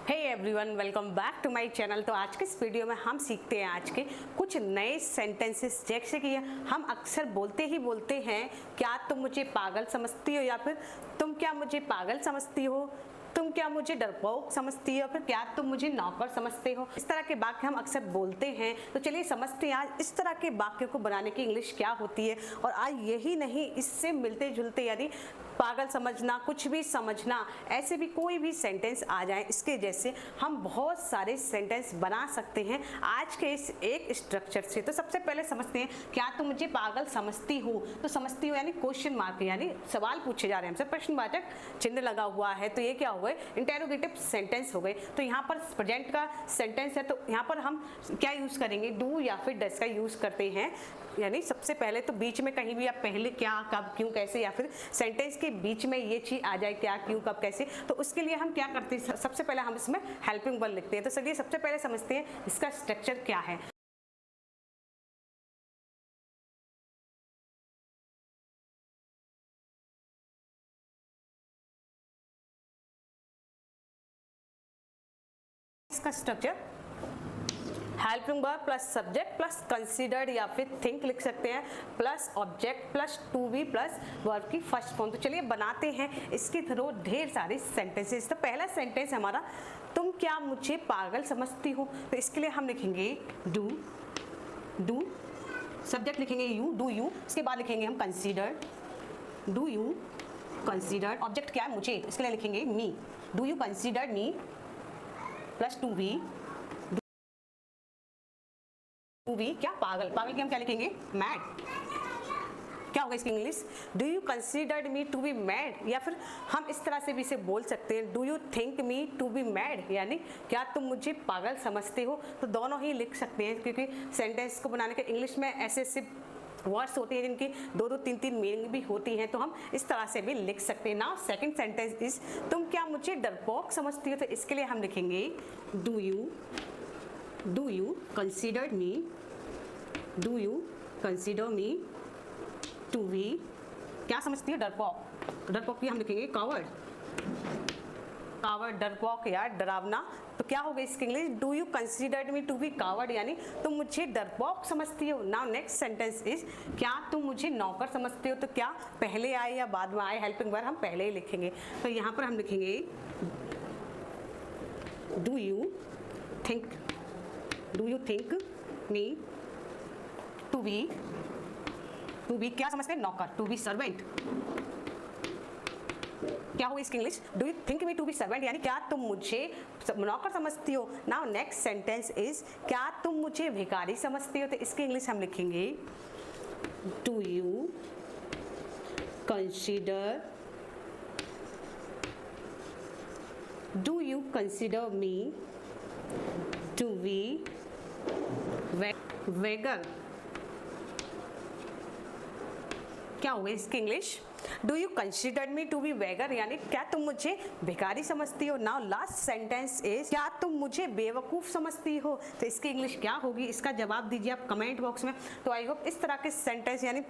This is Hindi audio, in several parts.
Hey everyone, welcome back to my channel. तो आज के इस वीडियो में हम सीखते हैं आज के कुछ नए सेंटेंसेस, जैसे कि हम अक्सर बोलते हैं क्या तुम मुझे पागल समझती हो, या फिर तुम क्या मुझे पागल समझती हो, तुम क्या मुझे डरपोक समझती हो, फिर क्या तुम मुझे नौकर समझते हो। इस तरह के वाक्य हम अक्सर बोलते हैं। तो चलिए समझते हैं आज इस तरह के वाक्य को बनाने की इंग्लिश क्या होती है। और आज यही नहीं, इससे मिलते जुलते यानी पागल समझना, कुछ भी समझना, ऐसे भी कोई भी सेंटेंस आ जाए इसके जैसे हम बहुत सारे सेंटेंस बना सकते हैं आज के इस एक स्ट्रक्चर से। तो सबसे पहले समझते हैं क्या तुम मुझे पागल समझती हो। तो समझती हो यानी क्वेश्चन मार्क, यानी सवाल पूछे जा रहे हैं हमसे, प्रश्नवाचक चिन्ह लगा हुआ है। तो ये क्या हो गए, इंटेरोगेटिव सेंटेंस हो गए। तो यहाँ पर प्रेजेंट का सेंटेंस है, तो यहाँ पर हम क्या यूज करेंगे, डू या फिर डस का यूज करते हैं। यानी सबसे पहले तो बीच में कहीं भी आप पहले क्या, कब, क्यों, कैसे, या फिर सेंटेंस के बीच में ये चीज आ जाए क्या, क्यों, कब, कैसे, तो उसके लिए हम क्या करते हैं, सबसे पहले हम इसमें हेल्पिंग वर्ब लिखते हैं। तो चलिए सबसे पहले समझते हैं इसका स्ट्रक्चर क्या है। इसका structure helping verb plus subject plus considered या फिर थिंक लिख सकते हैं, plus object plus to be plus verb की फर्स्ट फॉर्म। तो चलिए बनाते हैं इसके थ्रू ढेर सारे सेंटेंसेस। तो पहला सेंटेंस हमारा, तुम क्या मुझे पागल समझती हो। तो इसके लिए हम लिखेंगे डू, डू सब्जेक्ट लिखेंगे यू, डू यू। इसके बाद लिखेंगे हम considered, do you considered. Object क्या है, मुझे, इसके लिए लिखेंगे me, do you considered me plus to be, क्या पागल, पागल की हम क्या लिखेंगे, मैड। क्या होगा इसकी English, do you considered me to be mad. या फिर हम इस तरह से भी इसे बोल सकते हैं, do you think me to be mad, यानी क्या तुम मुझे पागल समझते हो। तो दोनों ही लिख सकते हैं, क्योंकि सेंटेंस को बनाने के इंग्लिश में ऐसे ऐसे वर्ड्स होते हैं जिनकी दो दो तीन तीन मीनिंग भी होती हैं, तो हम इस तरह से भी लिख सकते हैं। नाउ सेकंड सेंटेंस इज, तुम क्या मुझे डरपोक समझती हो। तो इसके लिए हम लिखेंगे do you considered me, do you consider me to be, क्या समझती है, डरपोक। डरपोक की हम लिखेंगे कावर्ड, कावर्ड, डरपोक या डरावना। तो क्या होगा इसकी English, do you considered me to be coward, यानी तुम मुझे डरपोक समझती हो। नाउ नेक्स्ट सेंटेंस इज, क्या तुम मुझे नौकर समझते हो। तो क्या पहले आए या बाद में आए, हेल्पिंग वर्ब हम पहले ही लिखेंगे। तो यहाँ पर हम लिखेंगे do you think me to be क्या समझते हैं, नौकर, टू बी सर्वेंट। क्या होगी इसकी English, do you think me to be servant, यानी क्या तुम मुझे नौकर समझती हो। नाउ नेक्स्ट सेंटेंस इज, क्या तुम मुझे भिखारी समझती हो। तो इसकी इंग्लिश हम लिखेंगे do you consider me to be vague. क्या होगा इसकी English, do you consider me to be vague, यानी क्या तुम मुझे भिखारी समझती हो। नाउ लास्ट सेंटेंस इज, क्या तुम मुझे बेवकूफ समझती हो। तो इसकी इंग्लिश क्या होगी, इसका जवाब दीजिए आप कमेंट बॉक्स में। तो आई होप इस तरह के सेंटेंस, यानी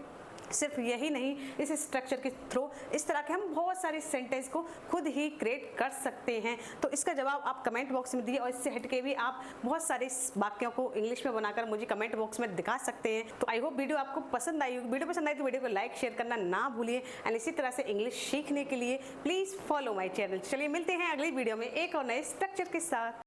सिर्फ यही नहीं, इस स्ट्रक्चर के थ्रू इस तरह के हम बहुत सारे सेंटेंस को खुद ही क्रिएट कर सकते हैं। तो इसका जवाब आप कमेंट बॉक्स में दीजिए, और इससे हटके भी आप बहुत सारे वाक्यों को इंग्लिश में बनाकर मुझे कमेंट बॉक्स में दिखा सकते हैं। तो आई होप वीडियो आपको पसंद आई होगी। वीडियो पसंद आई तो वीडियो को लाइक शेयर करना ना भूलिए, एंड इसी तरह से इंग्लिश सीखने के लिए प्लीज फॉलो माई चैनल। चलिए मिलते हैं अगली वीडियो में एक और नए स्ट्रक्चर के साथ।